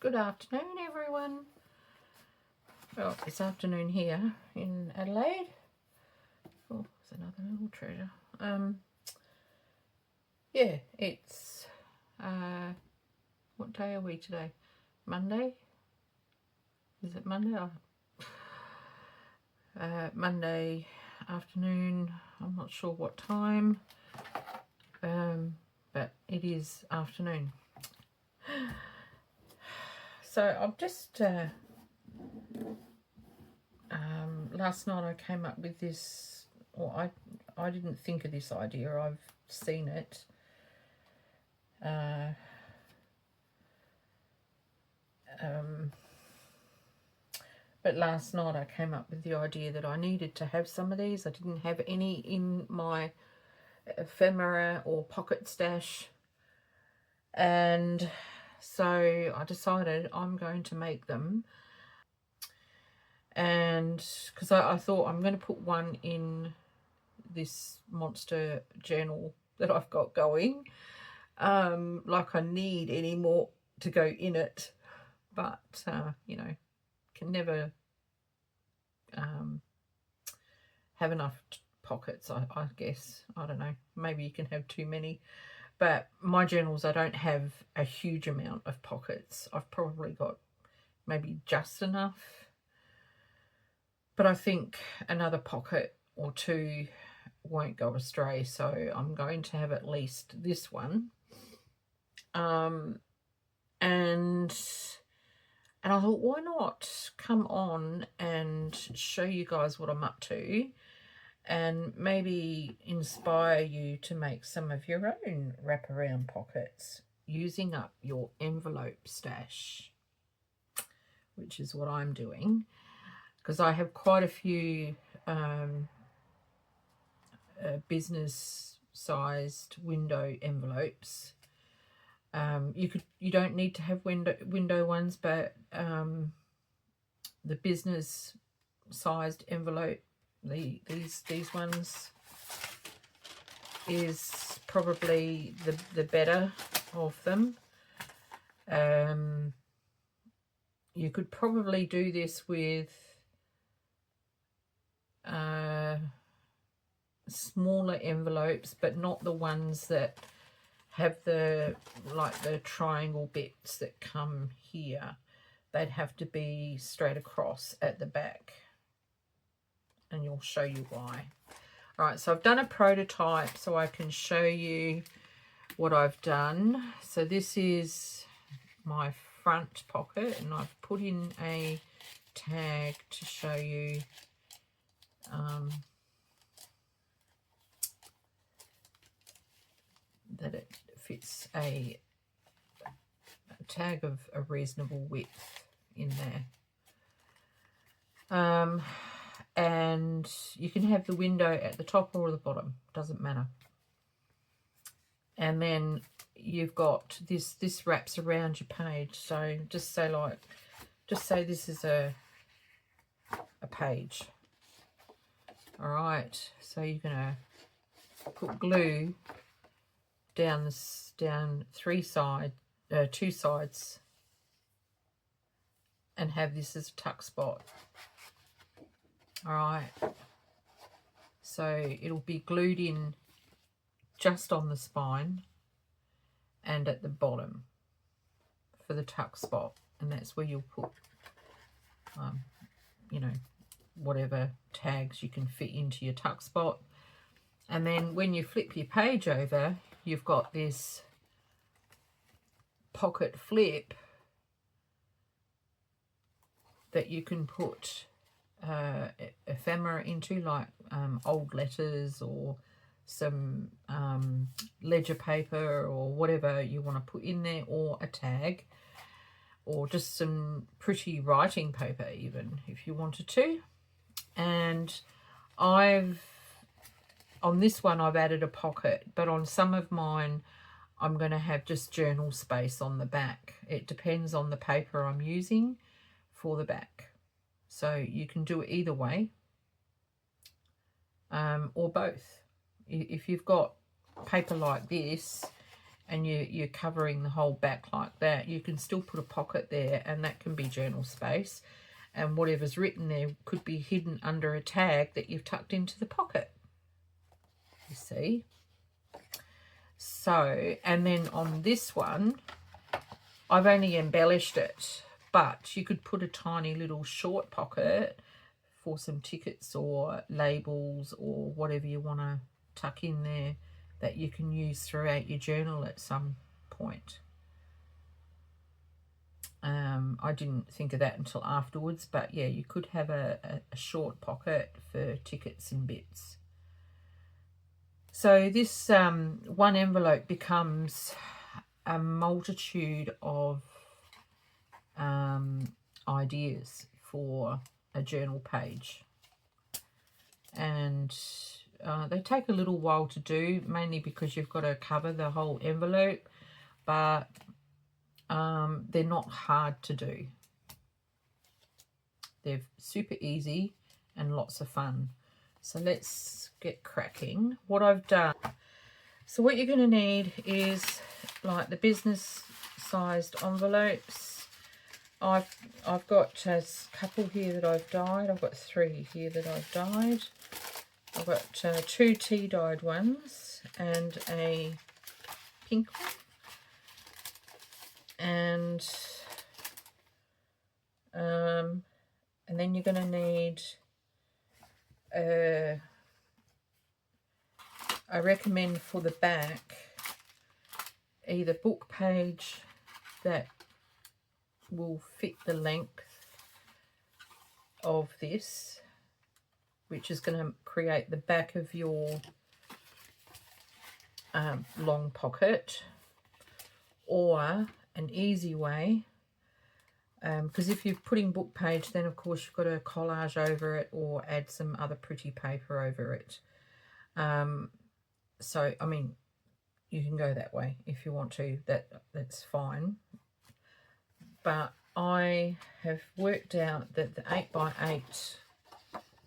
Good afternoon, everyone. Well, it's afternoon here in Adelaide. Oh, there's another little treasure. Yeah, it's what day are we today? Monday? Is it Monday? Monday afternoon. I'm not sure what time, but it is afternoon. So I've just last night I came up with this, or I didn't think of this idea. I've seen it. But last night I came up with the idea that I needed to have some of these. I didn't have any in my ephemera or pocket stash, and so I decided I'm going to make them. And because I thought I'm going to put one in this monster journal that I've got going, like I need any more to go in it, but you know, can never have enough pockets, I guess. I don't know, maybe you can have too many, but my journals, I don't have a huge amount of pockets. I've probably got maybe just enough, but I think another pocket or two won't go astray, so I'm going to have at least this one. And I thought, why not come on and show you guys what I'm up to, and maybe inspire you to make some of your own wraparound pockets using up your envelope stash, which is what I'm doing, because I have quite a few business sized window envelopes. You don't need to have window ones, but the business sized envelope, these ones, is probably the better of them. You could probably do this with smaller envelopes, but not the ones that have the triangle bits that come here. They'd have to be straight across at the back, and you'll show you why. All right, so I've done a prototype so I can show you what I've done. So this is my front pocket, and I've put in a tag to show you that it fits a tag of a reasonable width in there. And you can have the window at the top or the bottom, doesn't matter. And then you've got this wraps around your page. So just say this is a page. All right, so you're gonna put glue down two sides, and have this as a tuck spot. All right, so it'll be glued in just on the spine and at the bottom for the tuck spot, and that's where you'll put you know, whatever tags you can fit into your tuck spot. And then when you flip your page over, you've got this pocket flip that you can put ephemera into, like old letters or some ledger paper or whatever you want to put in there, or a tag, or just some pretty writing paper even if you wanted to. And on this one I've added a pocket, but on some of mine I'm going to have just journal space on the back. It depends on the paper I'm using for the back. So you can do it either way, or both. If you've got paper like this and you're covering the whole back like that, you can still put a pocket there, and that can be journal space, and whatever's written there could be hidden under a tag that you've tucked into the pocket, you see. So, and then on this one, I've only embellished it, but you could put a tiny little short pocket for some tickets or labels or whatever you want to tuck in there that you can use throughout your journal at some point. I didn't think of that until afterwards, but yeah, you could have a short pocket for tickets and bits. So this one envelope becomes a multitude of ideas for a journal page, and they take a little while to do, mainly because you've got to cover the whole envelope, but they're not hard to do. They're super easy and lots of fun. So let's get cracking. What I've done, so what you're going to need is like the business sized envelopes. I've got a couple here that I've dyed. I've got 3 here that I've dyed. I've got 2 tea dyed ones and a pink one. And then you're going to need I recommend for the back either book page that will fit the length of this, which is going to create the back of your long pocket, or an easy way, because if you're putting book page, then of course you've got to collage over it or add some other pretty paper over it. So I mean, you can go that way if you want to, that's fine. But I have worked out that the 8x8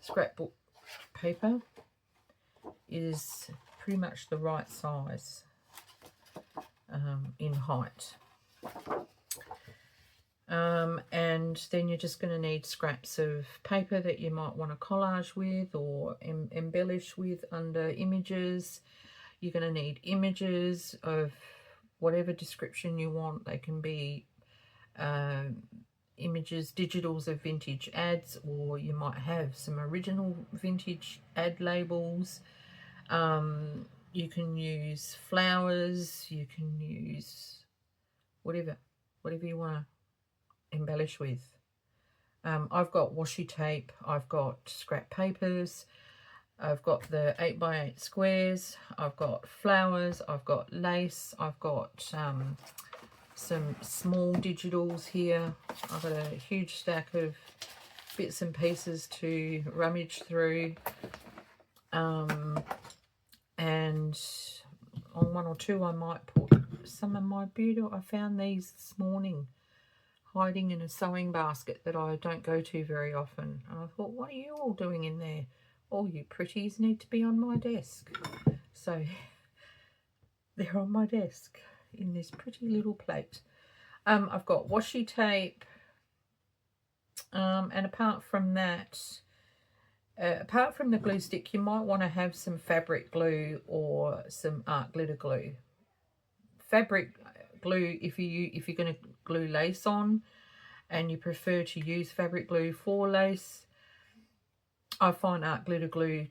scrapbook paper is pretty much the right size in height. And then you're just going to need scraps of paper that you might want to collage with or embellish with under images. You're going to need images of whatever description you want. They can be images, digitals of vintage ads, or you might have some original vintage ad labels. You can use flowers, you can use whatever you want to embellish with. I've got washi tape, I've got scrap papers, I've got the 8x8 squares, I've got flowers, I've got lace, I've got some small digitals here. I've got a huge stack of bits and pieces to rummage through, and on 1 or 2 I might put some of my beautiful, I found these this morning hiding in a sewing basket that I don't go to very often, and I thought, what are you all doing in there? All you pretties need to be on my desk. So they're on my desk in this pretty little plate. I've got washi tape, and apart from that, apart from the glue stick, you might want to have some fabric glue or some art glitter glue. Fabric glue if you're going to glue lace on and you prefer to use fabric glue for lace. I find art glitter glue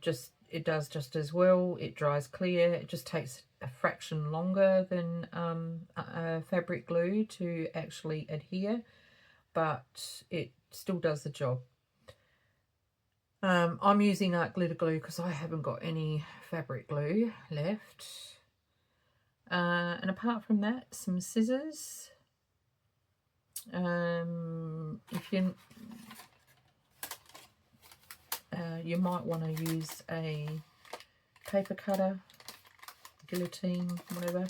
it does just as well. It dries clear. It just takes a fraction longer than fabric glue to actually adhere, but it still does the job. I'm using art glitter glue because I haven't got any fabric glue left. And apart from that, some scissors. If you might want to use a paper cutter, guillotine, whatever.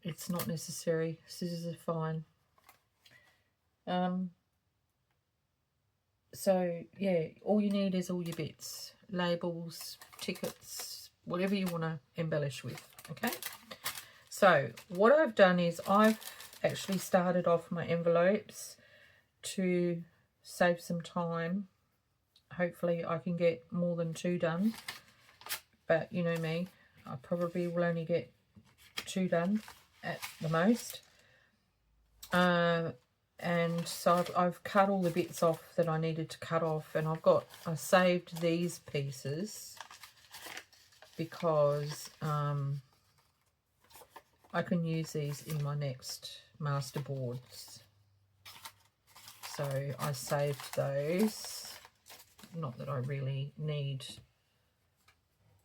It's not necessary. Scissors are fine. So yeah, all you need is all your bits, labels, tickets, whatever you want to embellish with. Okay, So what I've done is I've actually started off my envelopes to save some time. Hopefully I can get more than 2 done, but you know me, I probably will only get 2 done at the most. And so I've cut all the bits off that I needed to cut off, and I saved these pieces because I can use these in my next master boards. So I saved those. Not that I really need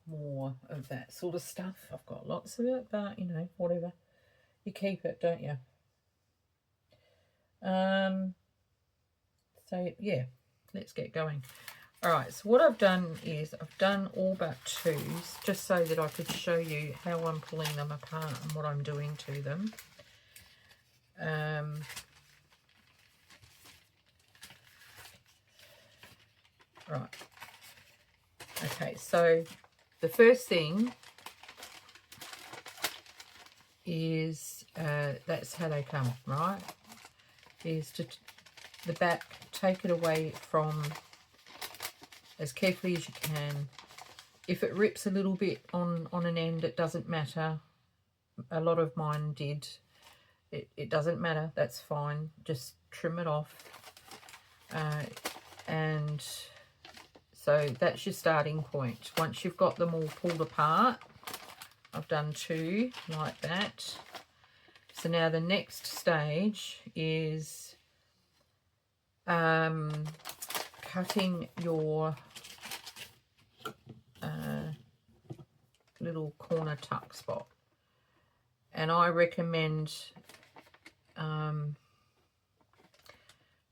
more of that sort of stuff. I've got lots of it, but you know, whatever. You keep it, don't you? So yeah, let's get going. All right, so what I've done is I've done all but 2, just so that I could show you how I'm pulling them apart and what I'm doing to them. Right. Okay, so the first thing is, that's how they come, right? Is to the back, take it away from as carefully as you can. If it rips a little bit on an end, it doesn't matter. A lot of mine did. It doesn't matter, that's fine. Just trim it off. And so that's your starting point. Once you've got them all pulled apart, I've done 2 like that. So now the next stage is cutting your little corner tuck spot. And I recommend,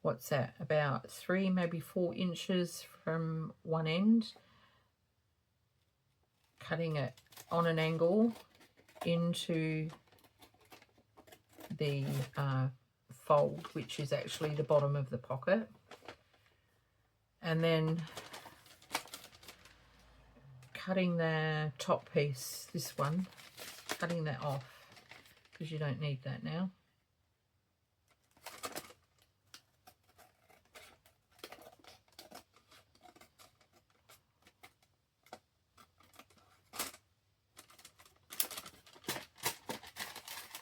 what's that, about 3, maybe 4 inches from one end, cutting it on an angle into the fold, which is actually the bottom of the pocket, and then cutting the top piece, this one, cutting that off because you don't need that now.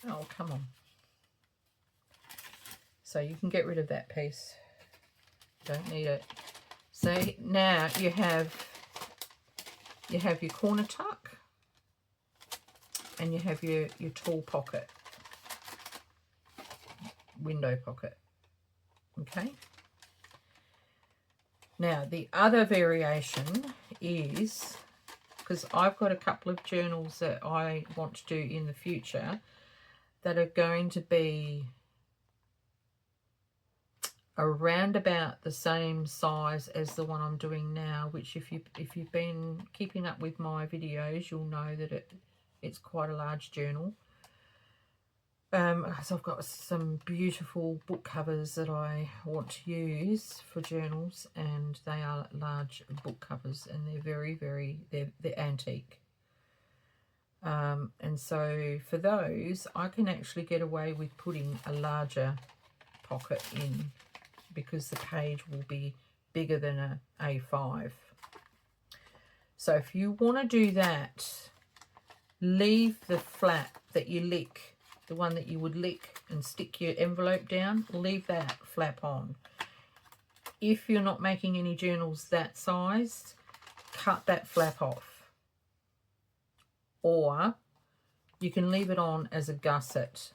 Oh, come on. So you can get rid of that piece. Don't need it. So now you have your corner tuck and you have your tall pocket, window pocket. Okay. Now the other variation is, because I've got a couple of journals that I want to do in the future that are going to be around about the same size as the one I'm doing now, which if you've been keeping up with my videos, you'll know that it's quite a large journal. So I've got some beautiful book covers that I want to use for journals, and they are large book covers, and they're very they're antique. And so for those, I can actually get away with putting a larger pocket in, because the page will be bigger than a A5. So if you want to do that, leave the flap that you lick, the one that you would lick and stick your envelope down, leave that flap on. If you're not making any journals that size, cut that flap off. Or you can leave it on as a gusset.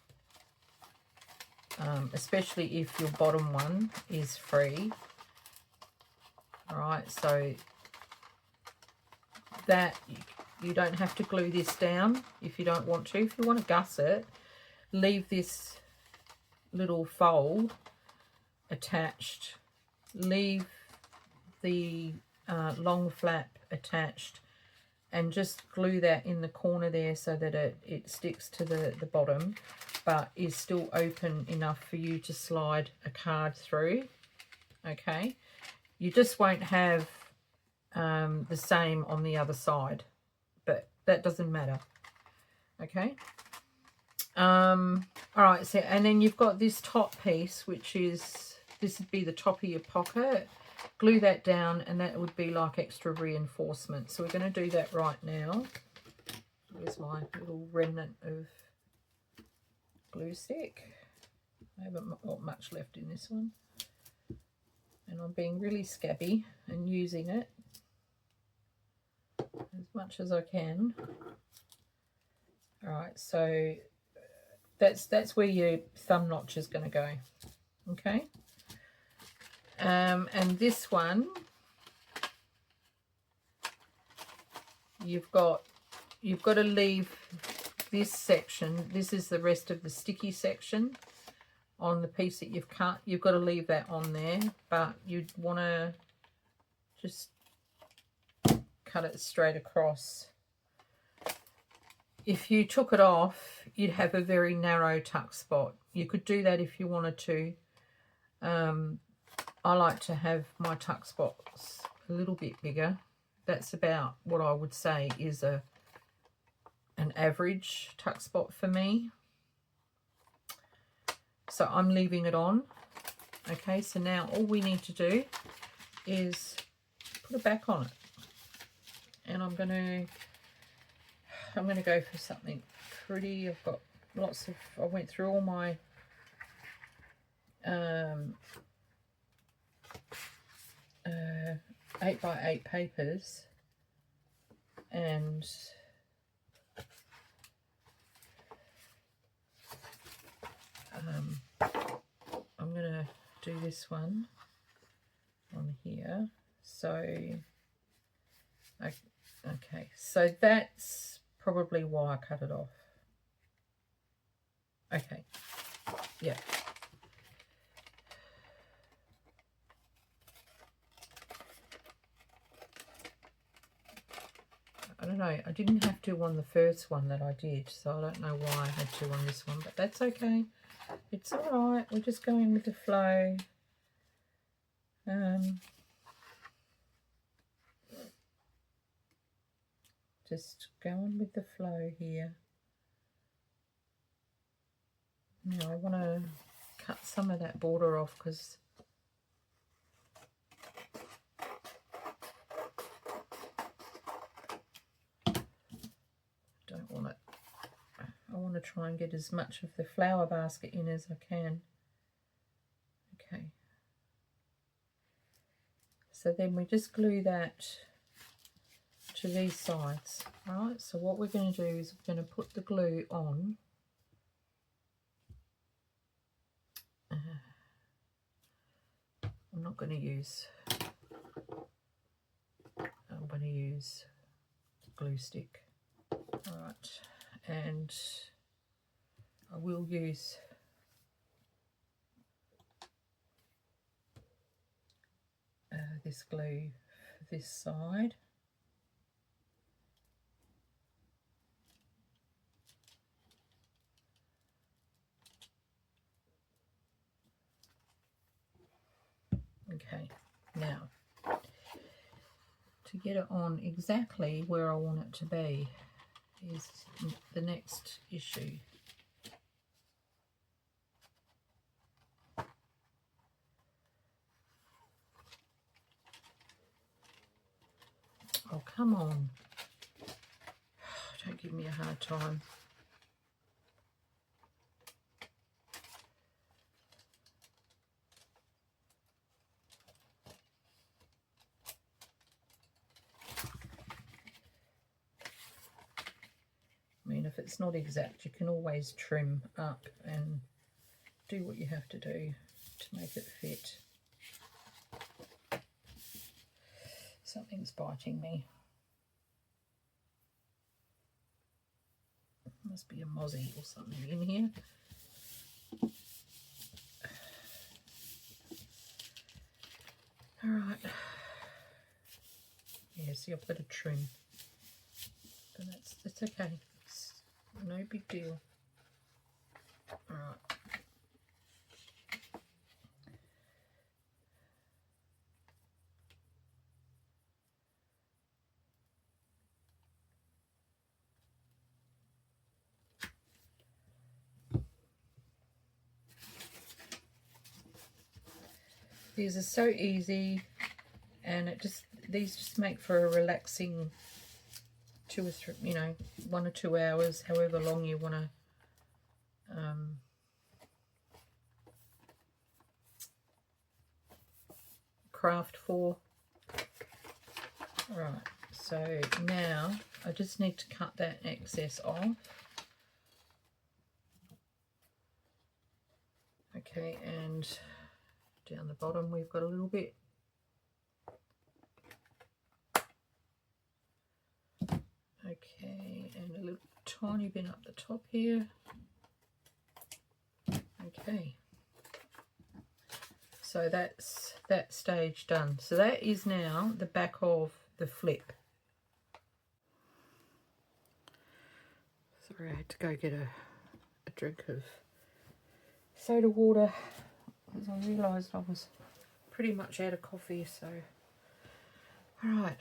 Especially if your bottom one is free. All right, so that you don't have to glue this down if you don't want to. If you want to gusset, leave this little fold attached, leave the long flap attached, and just glue that in the corner there so that it sticks to the bottom, but is still open enough for you to slide a card through. Okay, you just won't have the same on the other side, but that doesn't matter. Okay, All right, so and then you've got this top piece, which is, this would be the top of your pocket. Glue that down and that would be like extra reinforcement. So we're going to do that right now. Here's my little remnant of glue stick. I haven't got much left in this one. And I'm being really scabby and using it as much as I can. All right, so that's where your thumb notch is going to go. Okay. And this one, you've got to leave this section. This is the rest of the sticky section on the piece that you've cut. You've got to leave that on there, but you'd want to just cut it straight across. If you took it off, you'd have a very narrow tuck spot. You could do that if you wanted to. I like to have my tuck spots a little bit bigger. That's about what I would say is an average tuck spot for me. So I'm leaving it on. Okay, so now all we need to do is put it back on it. And I'm gonna go for something pretty. I've got lots of, I went through all my 8x8 papers, and I'm gonna do this one on here. So okay, so that's probably why I cut it off. Okay, yeah. I don't know, I didn't have to on the first one that I did, so I don't know why I had to on this one, but that's okay. It's all right, we're just going with the flow. Just going with the flow here. Now I want to cut some of that border off because don't want it. I want to try and get as much of the flower basket in as I can. Okay. So then we just glue that to these sides. Right, so what we're going to do is we're going to put the glue on. I'm not going to use, I'm going to use glue stick. All right, and I will use this glue for this side. Okay, now to get it on exactly where I want it to be is the next issue. Oh, come on. Don't give me a hard time. I mean, if it's not exact, you can always trim up and do what you have to do to make it fit. Something's biting me. Must be a mozzie or something in here. All right. Yeah, see, I've got to trim, but that's okay. It's no big deal. All right. These are so easy, and these just make for a relaxing 2 or 3, 1 or 2 hours, however long you want to craft for. Right, so now I just need to cut that excess off. Okay, and down the bottom we've got a little bit. Okay, and a little tiny bit up the top here. Okay, so that's that stage done. So that is now the back of the flip. Sorry, I had to go get a drink of soda water because I realised I was pretty much out of coffee. So, all right.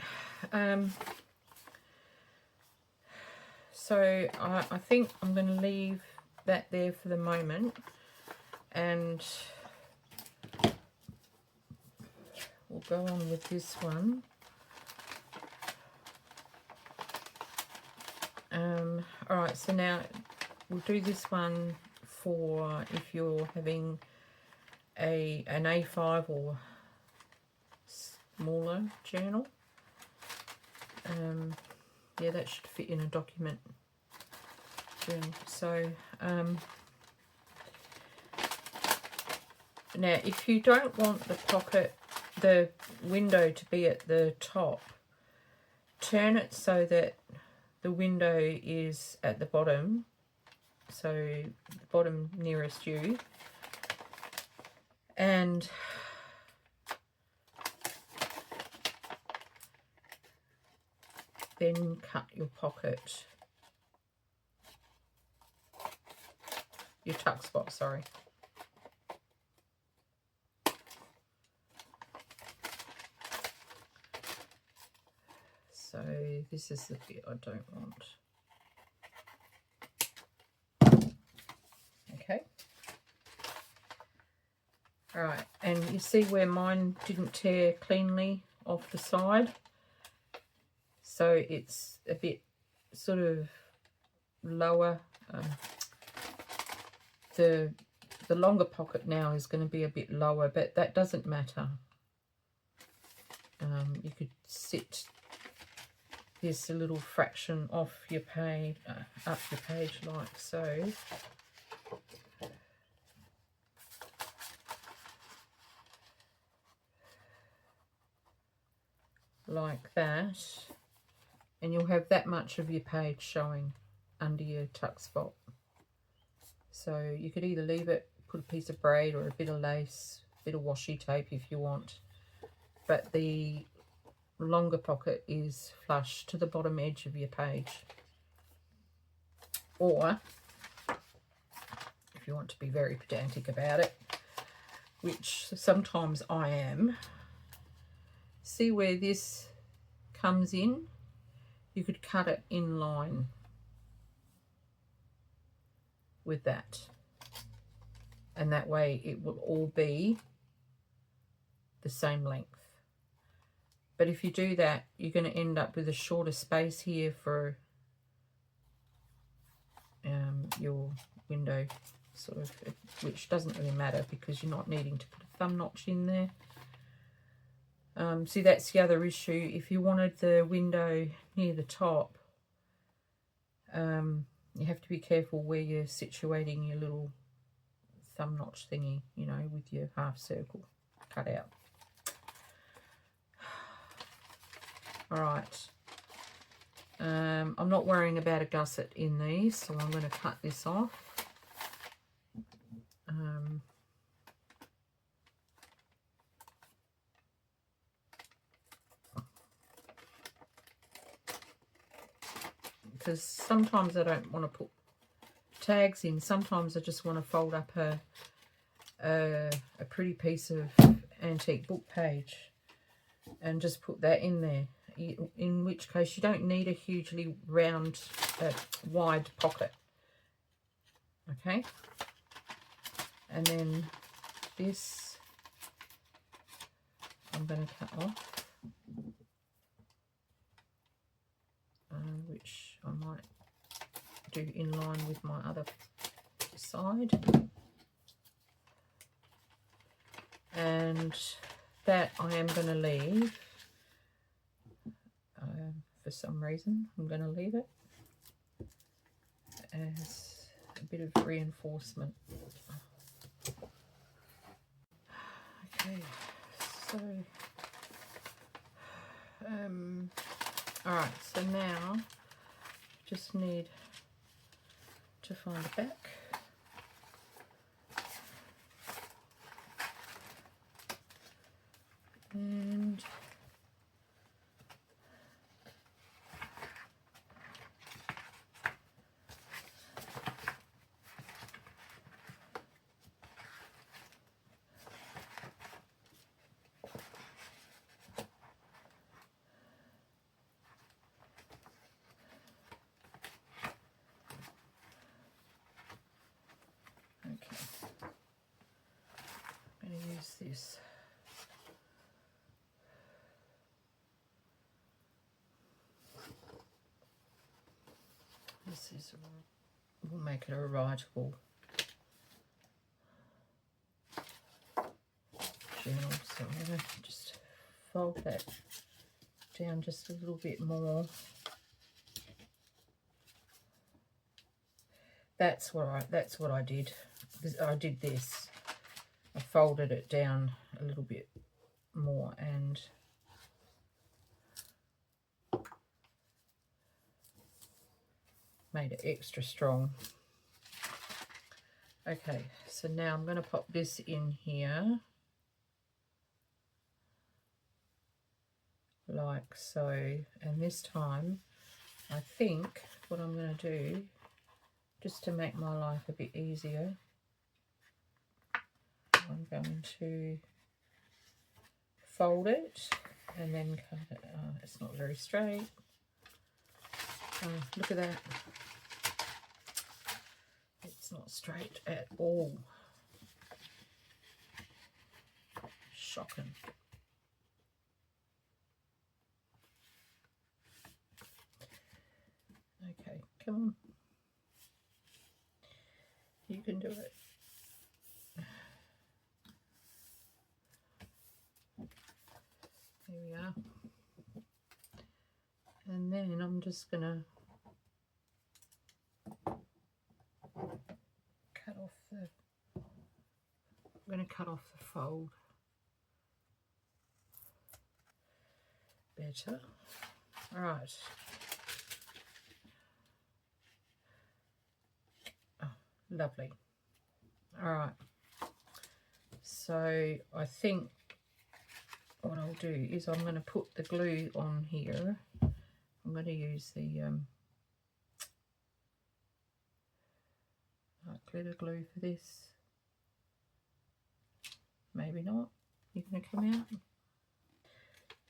So I think I'm going to leave that there for the moment, and we'll go on with this one. All right, so now we'll do this one for if you're having an A5 or smaller journal. Yeah, that should fit in a document journal. So now if you don't want the window to be at the top, turn it so that the window is at the bottom, so the bottom nearest you, and then cut your pocket, your tuck spot, sorry. So this is the bit I don't want. Okay. All right, and you see where mine didn't tear cleanly off the side? So it's a bit sort of lower. The longer pocket now is going to be a bit lower, but that doesn't matter. You could sit this a little fraction off your page, up your page like so. Like that. And you'll have that much of your page showing under your tuck spot. So you could either leave it, put a piece of braid or a bit of lace, a bit of washi tape if you want. But the longer pocket is flush to the bottom edge of your page. Or, if you want to be very pedantic about it, which sometimes I am, see where this comes in? You could cut it in line with that, and that way it will all be the same length. But if you do that, you're going to end up with a shorter space here for your window, sort of, which doesn't really matter because you're not needing to put a thumb notch in there. See, that's the other issue. If you wanted the window near the top, you have to be careful where you're situating your little thumb notch thingy, you know, with your half circle cut out. All right. I'm not worrying about a gusset in these, so I'm going to cut this off. Because sometimes I don't want to put tags in. Sometimes I just want to fold up a pretty piece of antique book page and just put that in there. In which case you don't need a hugely round, wide pocket. Okay, and then this I'm going to cut off, which I might do in line with my other side. And that I am going to leave, for some reason, I'm going to leave it as a bit of reinforcement. Okay, so, alright, so now just need to find a back. And okay, I'm going to use this. This is, we'll make it a writable journal, so I'm going to just fold that down just a little bit more. That's what I did. I did this. I folded it down a little bit more and made it extra strong. Okay, so now I'm going to pop this in here like so, and this time I think what I'm going to do, just to make my life a bit easier, I'm going to fold it and then cut it. It's not very straight. Look at that. It's not straight at all. Shocking. Okay, come on. You can do it. There we are. And then I'm just going to cut off the fold. Better. All right. Oh, lovely. All right. So I think what I'll do is I'm going to put the glue on here. I'm going to use the glitter glue for this. Maybe not. You're going to come out.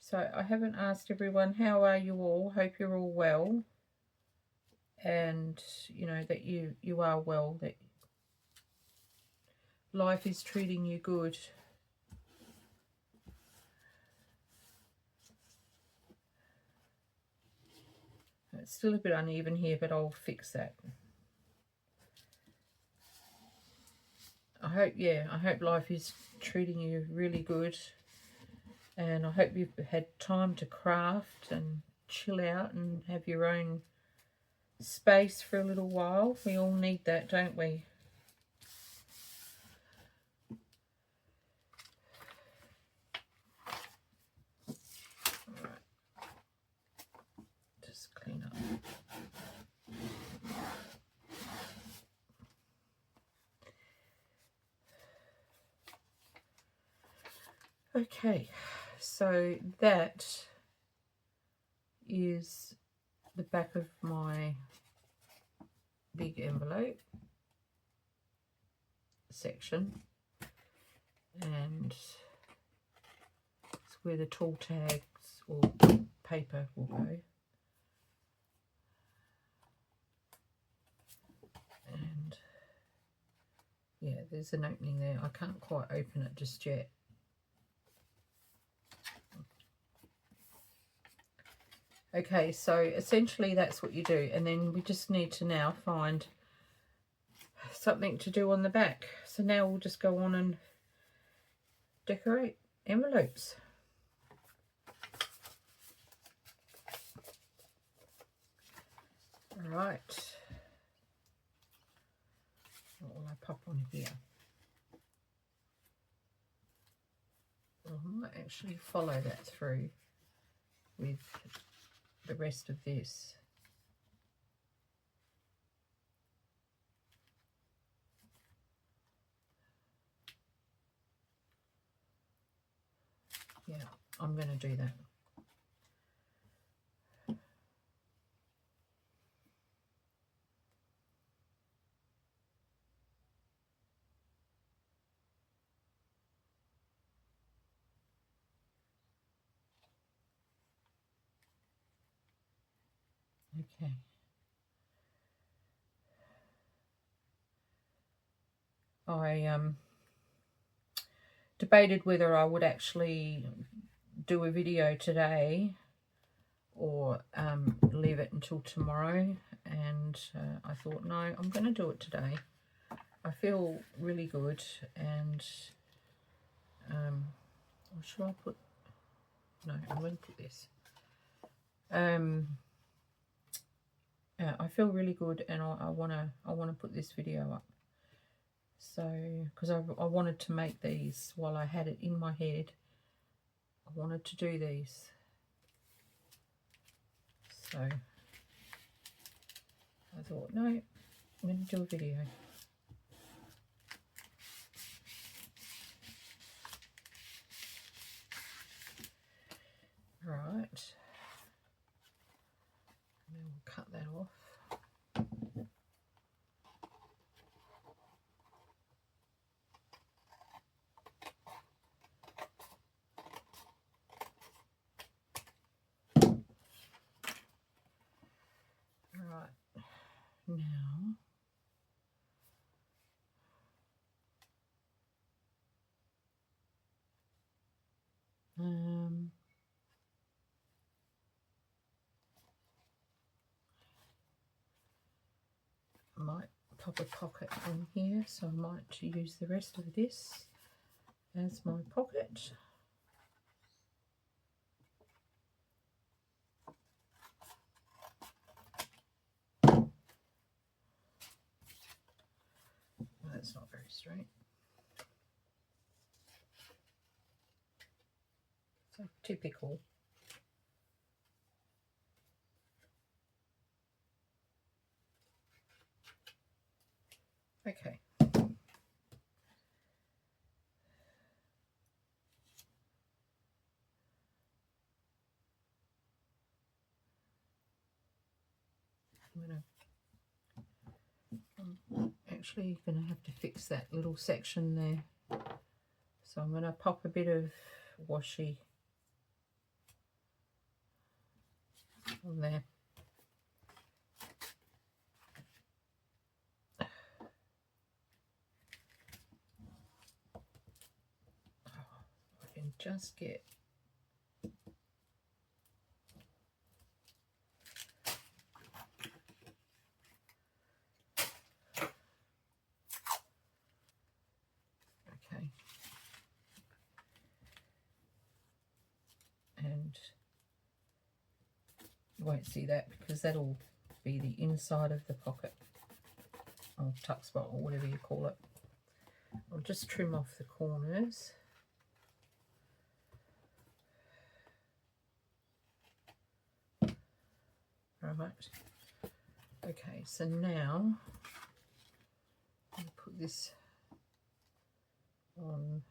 So I haven't asked everyone, how are you all? Hope you're all well. And, you know, that you are well, that life is treating you good. It's still a bit uneven here, but I'll fix that. I hope life is treating you really good. And I hope you've had time to craft and chill out and have your own space for a little while. We all need that, don't we? All right. Just clean up. Okay, so that is the back of my big envelope section, and it's where the tall tags or paper will go. And yeah, there's an opening there. I can't quite open it just yet. Okay, so essentially that's what you do, and then we just need to now find something to do on the back. So now we'll just go on and decorate envelopes. All right. What will I pop on here? Well, I might actually follow that through with the rest of this. Yeah, I'm going to do that. Okay. I debated whether I would actually do a video today or leave it until tomorrow, and I thought, no, I'm going to do it today. I feel really good, and or should I put, no, I'm going to put this. Yeah, I feel really good, and I want to put this video up. So, because I wanted to make these while I had it in my head. I wanted to do these. So, I thought, no, I'm going to do a video. Right. And then we'll cut that off. Right. Now, I might pop a pocket on here, so I might use the rest of this as my pocket. Well, that's not very straight. So typical. Okay. I'm actually going to have to fix that little section there. So I'm going to pop a bit of washi on there. I can just get okay, and you won't see that because that'll be the inside of the pocket or tuck spot or whatever you call it. I'll just trim off the corners. Right. Okay, so now I'll put this on.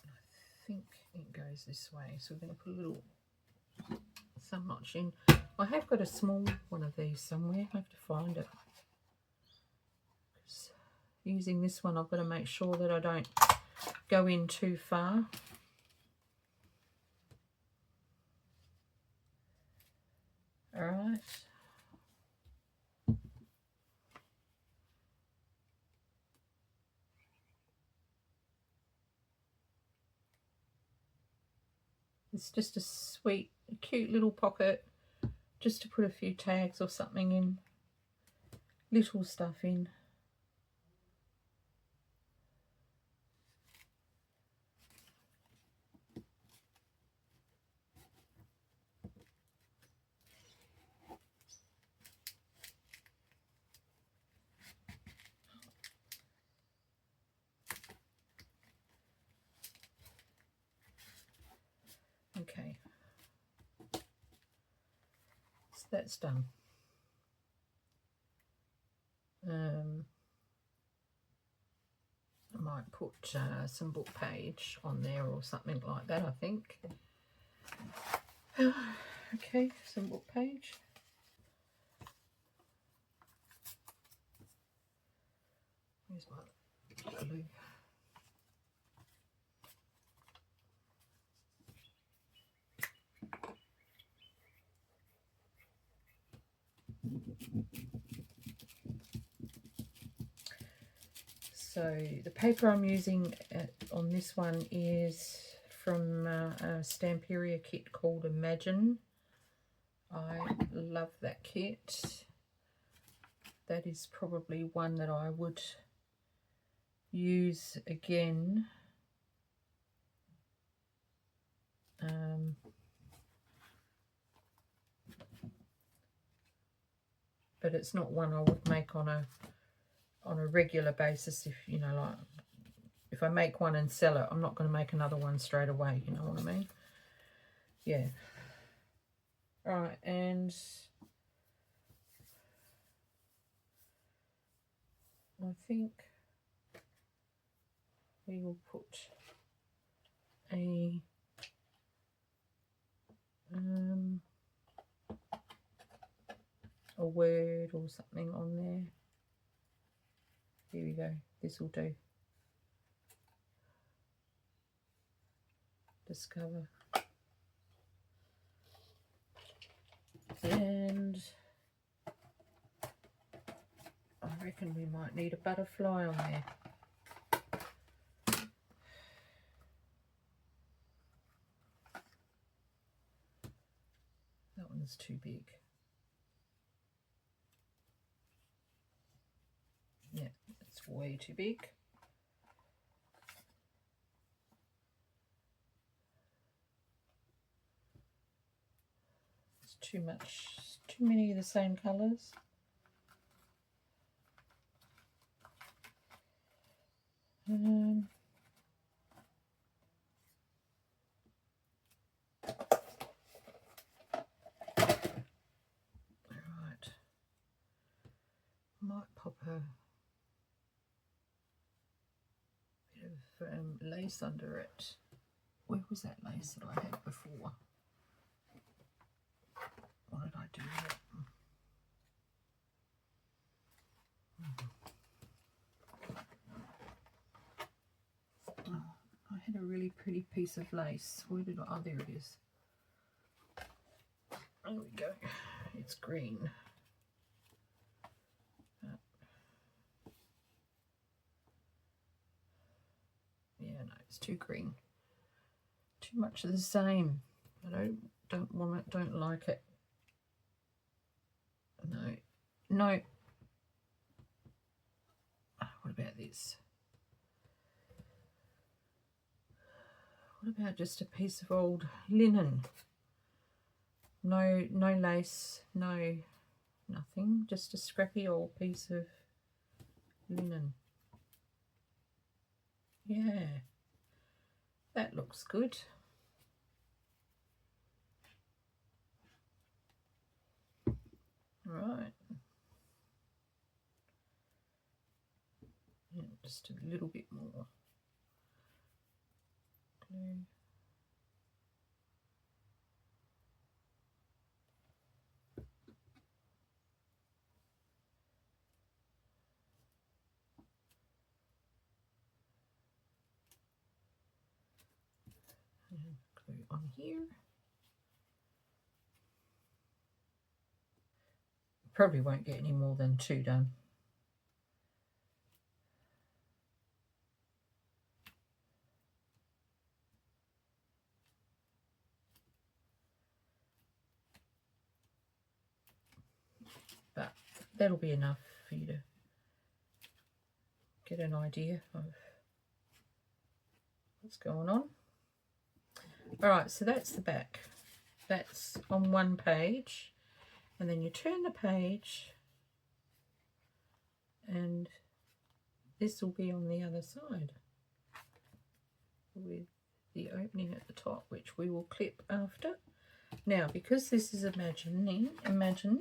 I think it goes this way, so we're going to put a little so much in. I have got a small one of these somewhere. I have to find it. Using this one, I've got to make sure that I don't go in too far. All right. It's just a sweet, cute little pocket just to put a few tags or something in, little stuff in. Okay, so that's done. I might put some book page on there or something like that, I think. Okay, some book page. Where's my glue? So the paper I'm using on this one is from a Stamperia kit called Imagine. I love that kit. That is probably one that I would use again. But it's not one I would make on a regular basis. If you know, like if I make one and sell it, I'm not going to make another one straight away, you know what I mean? Yeah. Right, and I think we will put a word or something on there. Here we go, this will do. Discover. And I reckon we might need a butterfly on there. That one's too big. Yeah, it's way too big. It's too much, too many of the same colours. Right. Might pop a bit of lace under it. Where was that lace that I had before? What did I do with it? Oh, I had a really pretty piece of lace. Where did I? Oh, there it is. There we go. It's green. Yeah, no, it's too green. Too much of the same. I don't want it. Don't like it. No, no. What about this? What about just a piece of old linen? No lace, no nothing. Just a scrappy old piece of linen. Yeah, that looks good. Right. Yeah, just a little bit more glue. And glue on here. Probably won't get any more than 2 done. that'll be enough for you to get an idea of what's going on. Alright, so that's the back. That's on one page, and then you turn the page and this will be on the other side with the opening at the top, which we will clip after. Now, because this is imagine,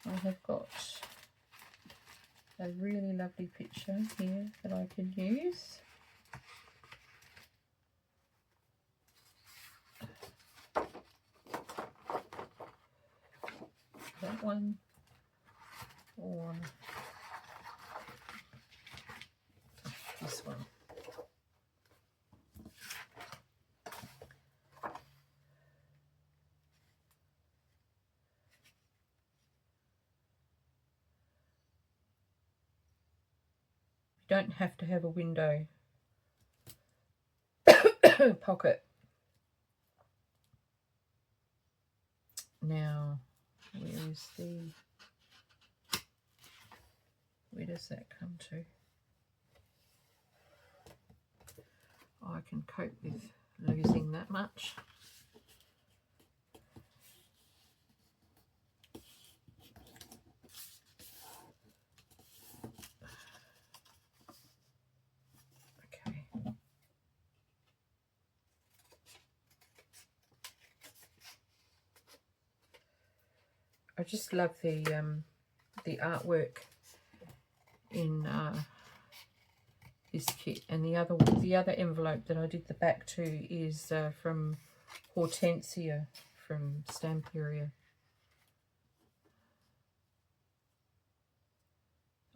I have got a really lovely picture here that I can use. That one, or this one. You don't have to have a window pocket. Now, where does that come to? I can cope with losing that much. Okay. I just love the artwork in this kit, and the other envelope that I did the back to is from Hortensia from Stamperia.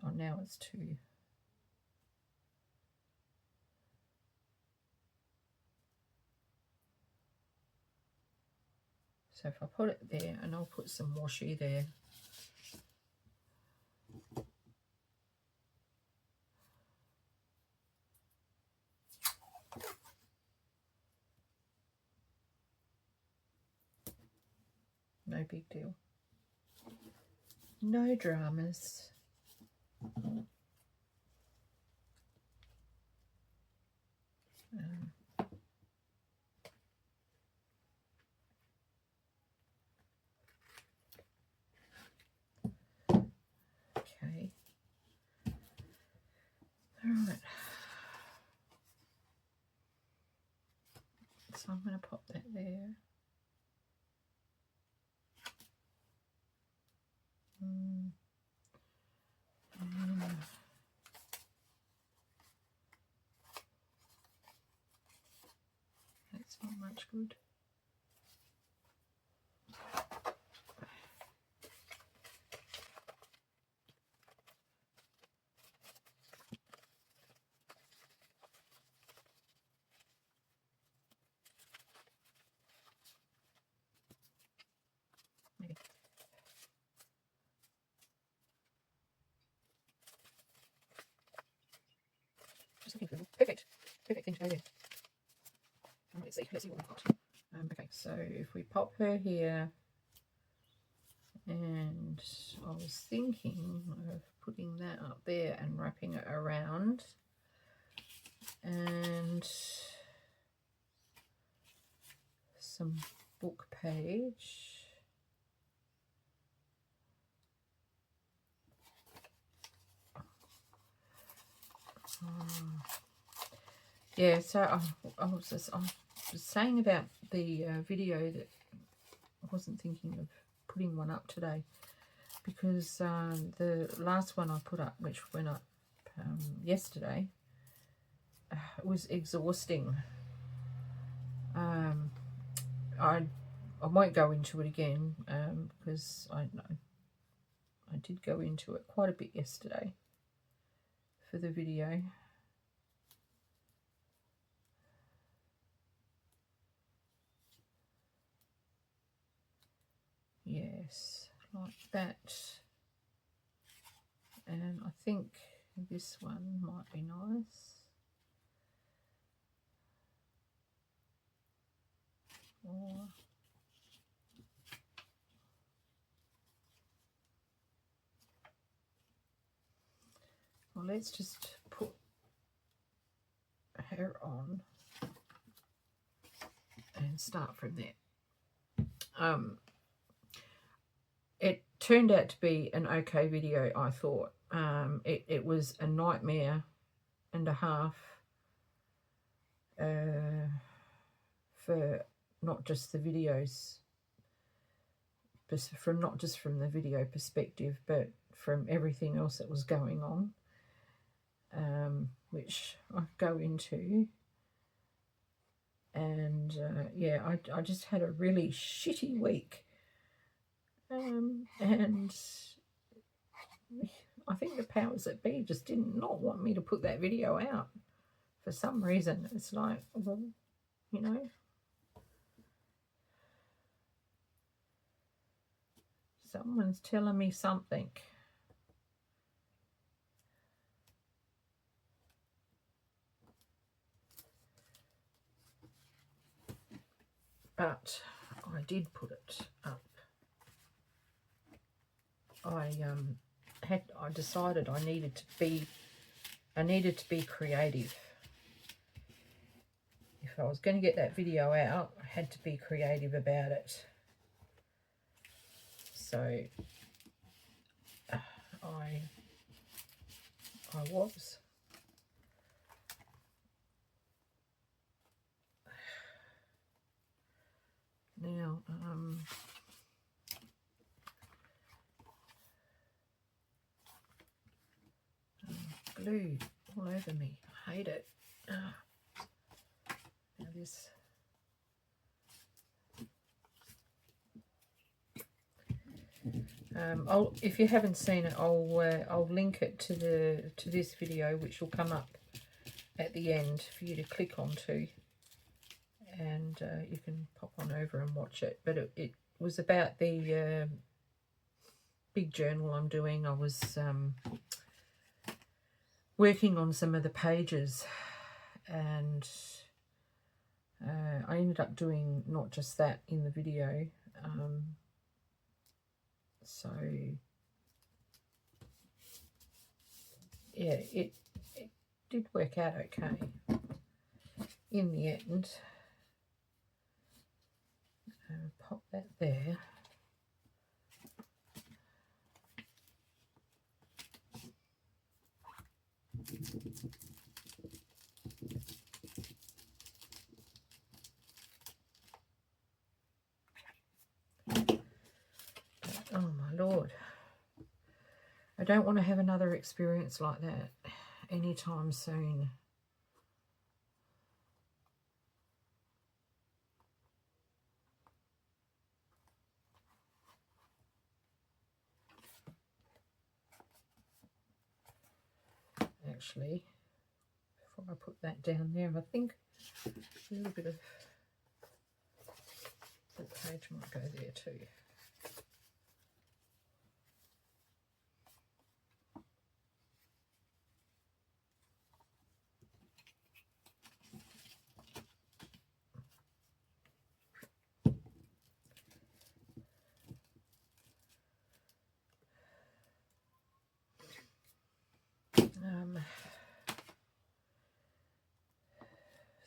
Oh, now it's two. So if I put it there, and I'll put some washi there. No big deal. No dramas. Okay. All right. So I'm going to pop that there. That's not much good. Maybe. Just looking for the perfect thing to go there. Let's see what we've got. Okay, so if we pop her here, and I was thinking of putting that up there and wrapping it around, and some book page. Yeah, so I was saying about the video that I wasn't thinking of putting one up today, because the last one I put up, which went up yesterday, was exhausting. I won't go into it again because I did go into it quite a bit yesterday for the video. Yes, like that. And I think this one might be nice. Or let's just put her on and start from there. It turned out to be an okay video, I thought. It was a nightmare and a half for not just the videos, not just from the video perspective, but from everything else that was going on, which I go into. And yeah, I just had a really shitty week, and I think the powers that be just did not want me to put that video out for some reason. It's like, well, you know, someone's telling me something. But I did put it up. I decided I needed to be creative. If I was going to get that video out, I had to be creative about it. So I was. Now, glue all over me. I hate it. Now this. If you haven't seen it, I'll link it to this video, which will come up at the end for you to click onto, and you can pop on over and watch it. But it was about the big journal I'm doing. I was working on some of the pages, and I ended up doing not just that in the video. So yeah, it did work out okay in the end. Pop that there. Oh my Lord, I don't want to have another experience like that anytime soon. Actually, before I put that down there, I think a little bit of the page might go there too.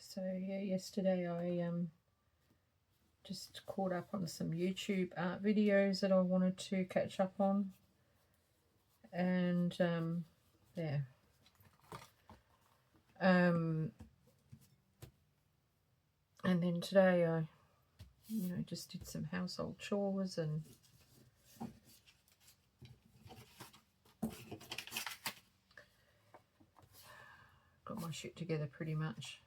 So yeah, yesterday I just caught up on some YouTube art videos that I wanted to catch up on, and there. And then today I, just did some household chores and got my shit together pretty much.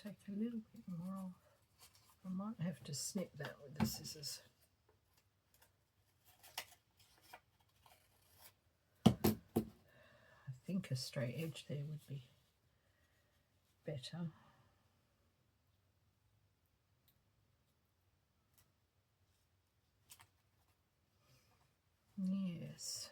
Take a little bit more off. I might have to snip that with the scissors. I think a straight edge there would be better. Yes.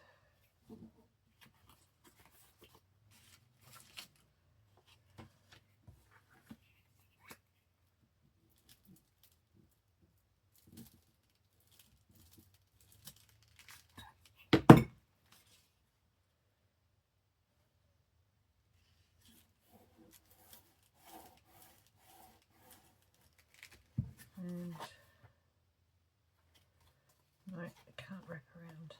And no, I can't wrap around.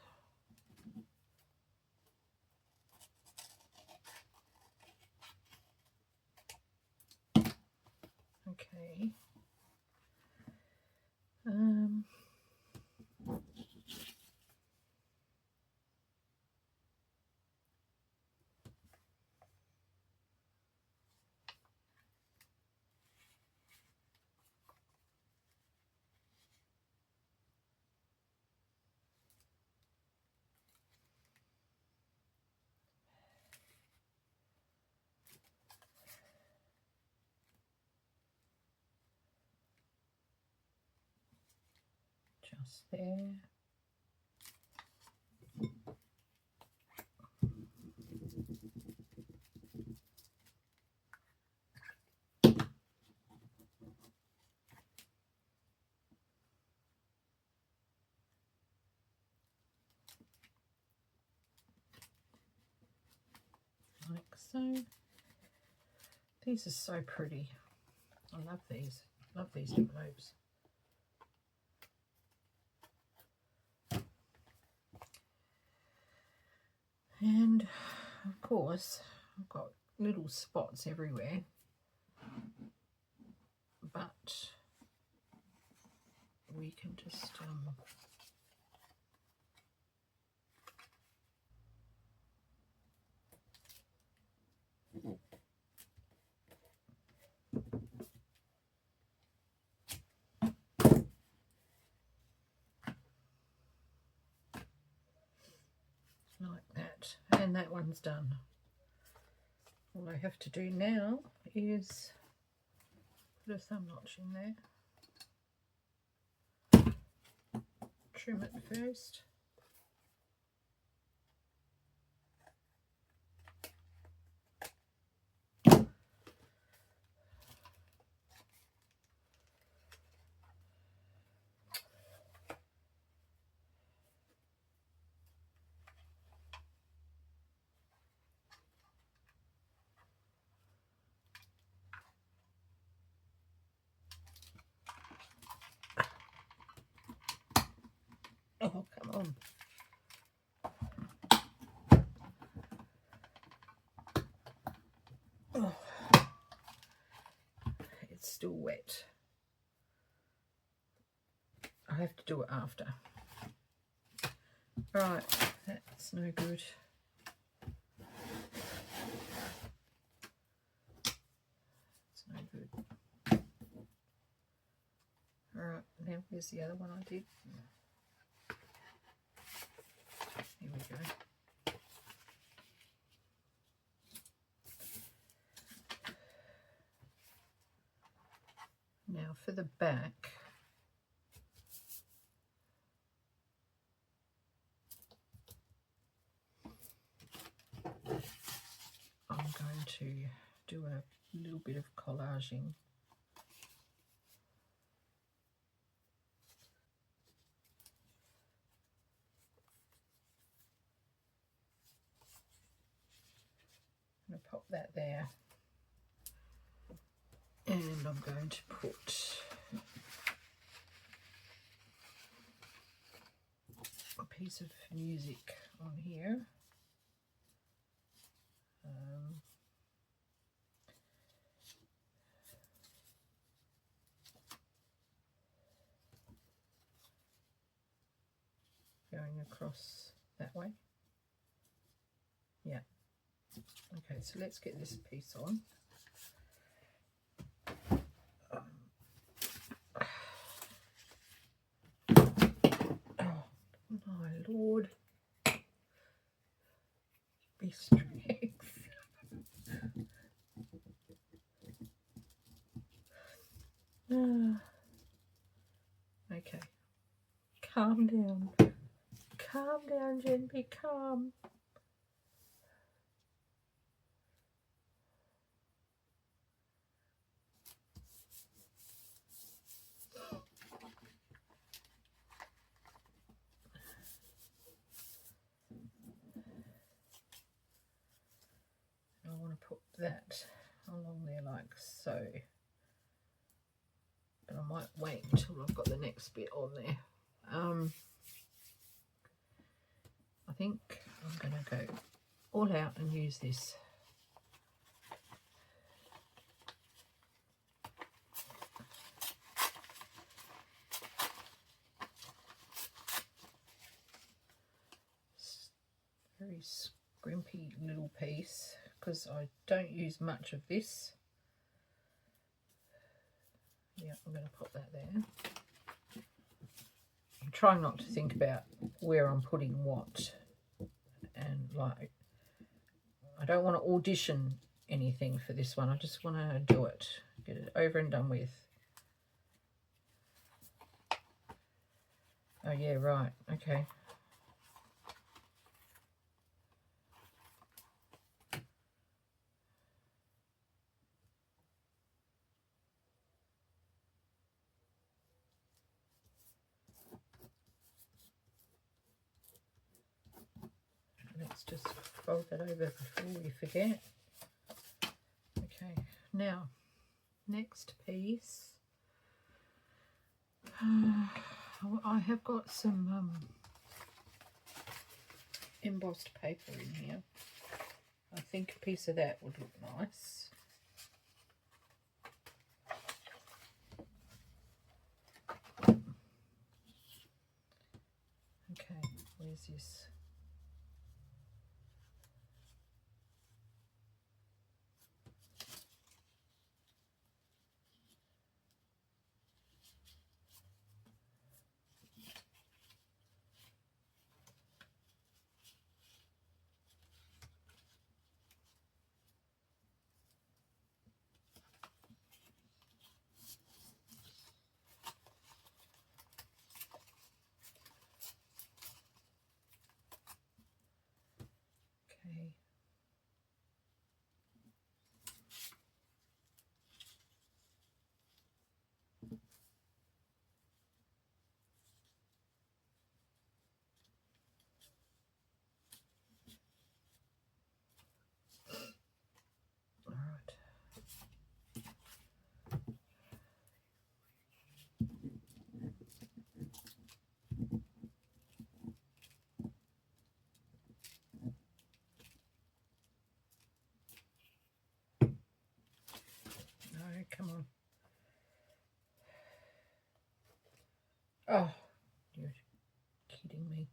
Okay. Just there. Like so. These are so pretty. I love these. Love these envelopes. And of course, I've got little spots everywhere, but we can just like that, and that one's done. All I have to do now is put a thumb notch in there, trim it first, oh come on. Oh, it's still wet. I have to do it after. Right, that's no good. It's no good. Alright, now here's the other one I did. Here we go. Now for the back, I'm going to do a little bit of collaging. I'm going to pop that there, and I'm going to put a piece of music on here. Going across that way. Yeah. Okay, so let's get this piece on. Oh my Lord. Be strength. calm down. Calm down, Jen, be calm. I want to put that along there like so. But I might wait until I've got the next bit on there. I think I'm going to go all out and use this. Very scrimpy little piece because I don't use much of this. Yeah, I'm going to put that there. I'm trying not to think about where I'm putting what, and like I don't want to audition anything for this one. I just want to do it, get it over and done with. Oh yeah, right, okay. Let's just fold that over before we forget. Okay, now, next piece. I have got some embossed paper in here. I think a piece of that would look nice. Okay, where's this? Okay. All right. No, come on. Oh, you're kidding me.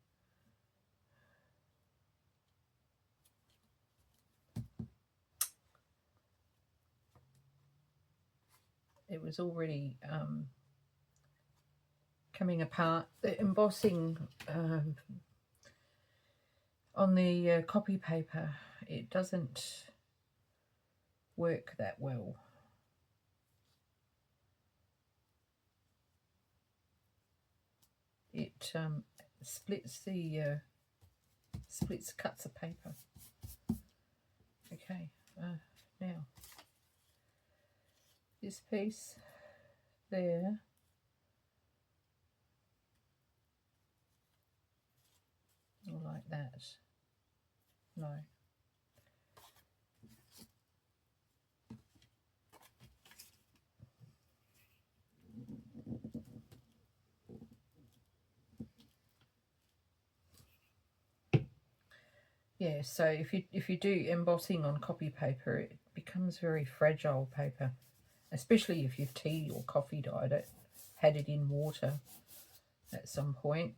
It was already coming apart. The embossing on the copy paper, it doesn't work that well. It splits the cuts of paper. Okay, now this piece there, or like that. No. Yeah, so if you do embossing on copy paper, it becomes very fragile paper, especially if you've tea or coffee dyed it, had it in water at some point.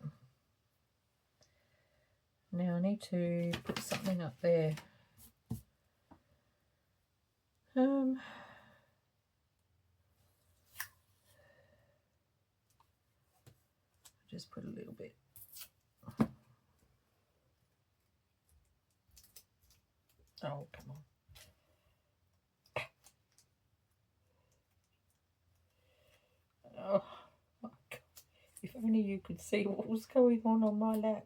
Now I need to put something up there. Just put a little bit. Oh, come on. Oh my God. If only only you could see what was going on my lap.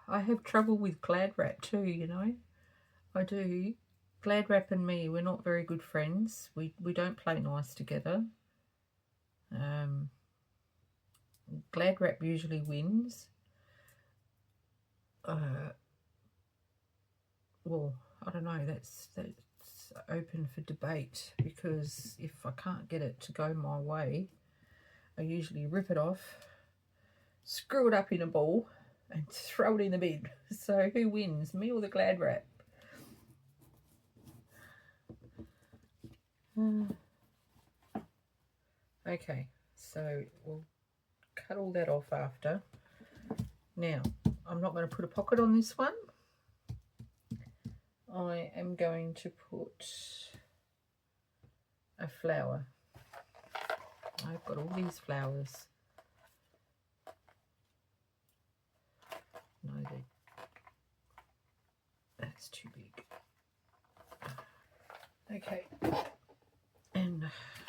I have trouble with Glad Wrap too, you know. I do. Glad Wrap and me, we're not very good friends. We don't play nice together. Glad Wrap usually wins. Well, I don't know, that's open for debate, because if I can't get it to go my way, I usually rip it off, screw it up in a ball and throw it in the bin. So who wins, me or the Glad Wrap? Okay, so we'll cut all that off after. Now, I'm not going to put a pocket on this one. I am going to put a flower. I've got all these flowers. No, that's too big. Okay, and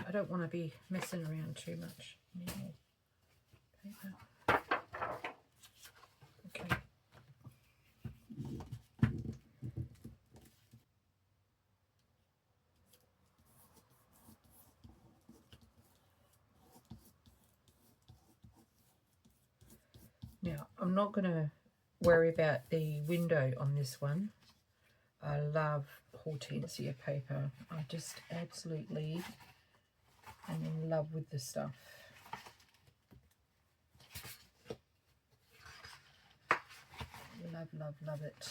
I don't want to be messing around too much anymore. Paper. Okay. Now, I'm not going to worry about the window on this one. I love hortensia paper. I just absolutely am in love with the stuff. Love, love, love it.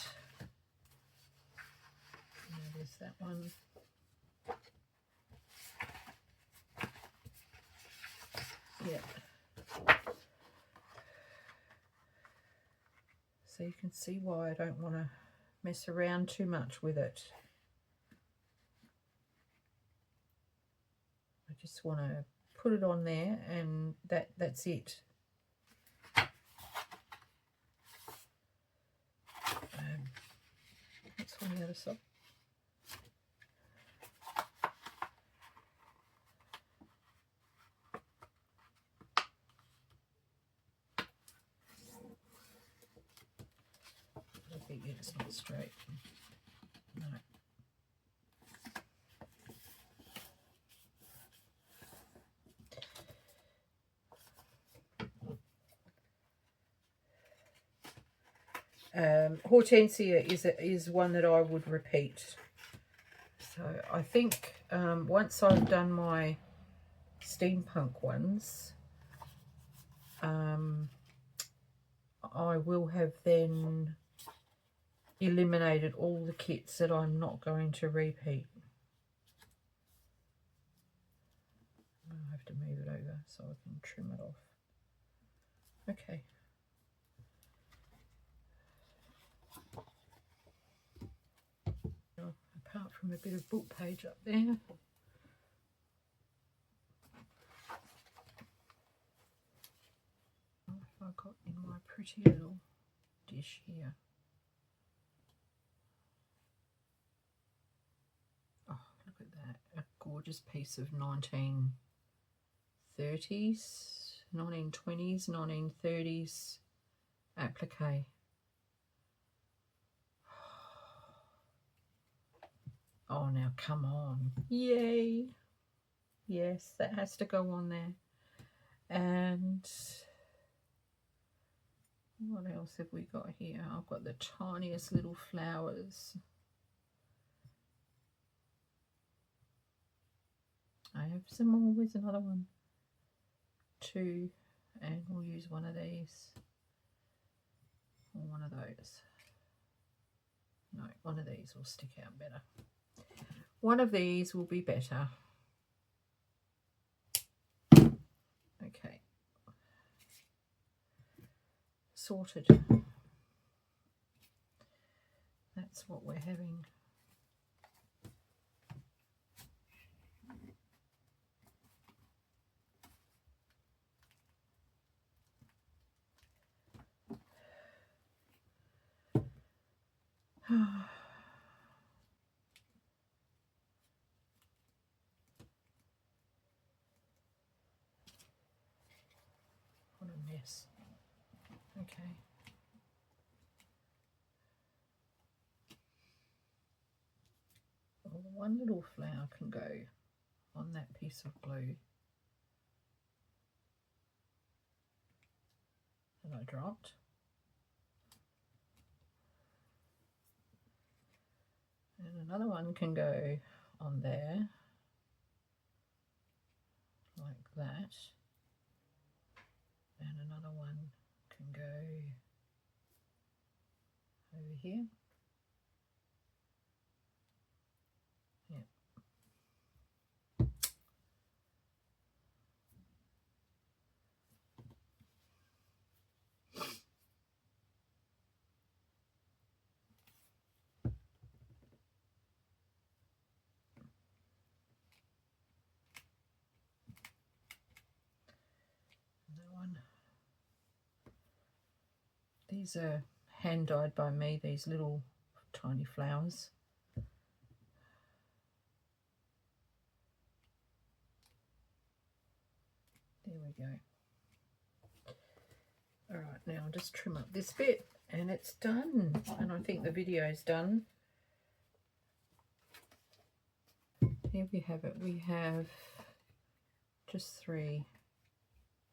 Now there's that one. Yeah. So you can see why I don't want to mess around too much with it. I just want to put it on there, and that's it. That's on the other side. It's not straight. No. Hortensia is one that I would repeat. So I think once I've done my steampunk ones, I will have then eliminated all the kits that I'm not going to repeat. I have to move it over so I can trim it off. Okay. Apart from a bit of book page up there, what have I got in my pretty little dish here? Oh, look at that. A gorgeous piece of 1930s, 1920s, 1930s applique. Oh, now come on. Yay. Yes, that has to go on there. And what else have we got here? I've got the tiniest little flowers. I have some more. Where's another one? Two. And we'll use one of these. Or one of those. No, one of these will stick out better. One of these will be better. Okay. Sorted. That's what we're having. nice. Okay. Well, one little flower can go on that piece of blue that I dropped. And another one can go on there, like that. And another one can go over here. Yeah. These are hand dyed by me, these little tiny flowers. There we go. All right, now I'll just trim up this bit and it's done. And I think the video's done. Here we have it. We have just 3.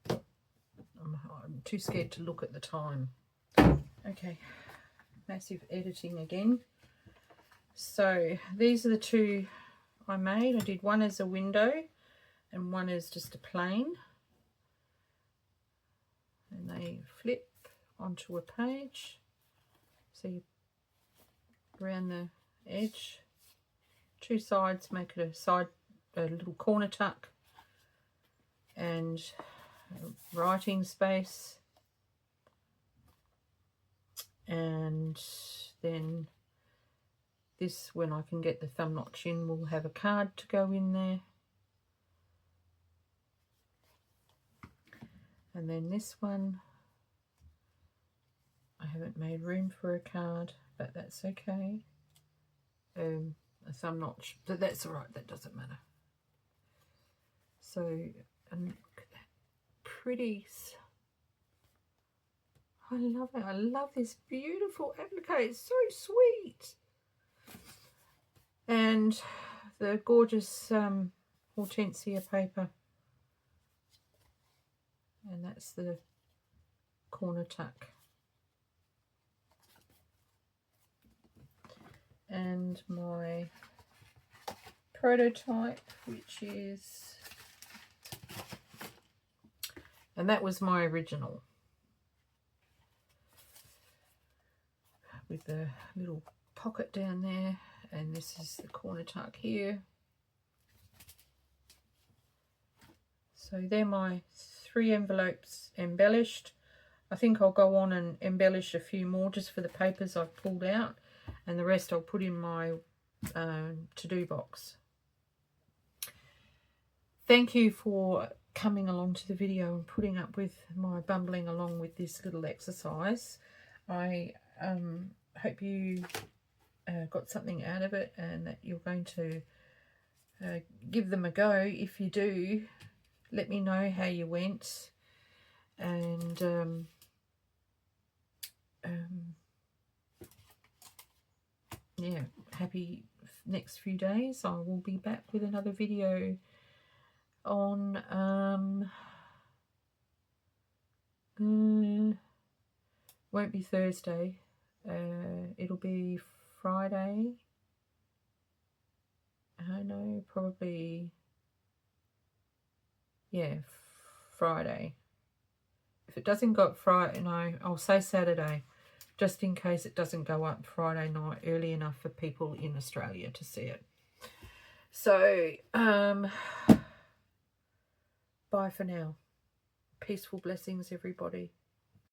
I'm too scared to look at the time. Okay, massive editing again. So these are the 2 I made. I did one as a window and one is just a plain. And they flip onto a page. So you around the edge. 2 sides make it a little corner tuck and a writing space. And then this, when I can get the thumb notch in, will have a card to go in there. And then this one, I haven't made room for a card, but that's okay. A thumb notch, but that's all right, that doesn't matter. So, and look at that pretty. I love it. I love this beautiful applique. It's so sweet. And the gorgeous hortensia paper. And that's the corner tuck. And my prototype, which is, and that was my original. With the little pocket down there, and this is the corner tuck here. So they're my 3 envelopes embellished. I think I'll go on and embellish a few more just for the papers I've pulled out, and the rest I'll put in my to-do box. Thank you for coming along to the video and putting up with my bumbling along with this little exercise. I hope you got something out of it and that you're going to give them a go. If you do, let me know how you went, and yeah, happy next few days. I will be back with another video on won't be Thursday, it'll be Friday. I know, probably, yeah, Friday. If it doesn't go up Friday, no, I'll say Saturday, just in case it doesn't go up Friday night early enough for people in Australia to see it. So, bye for now. Peaceful blessings, everybody.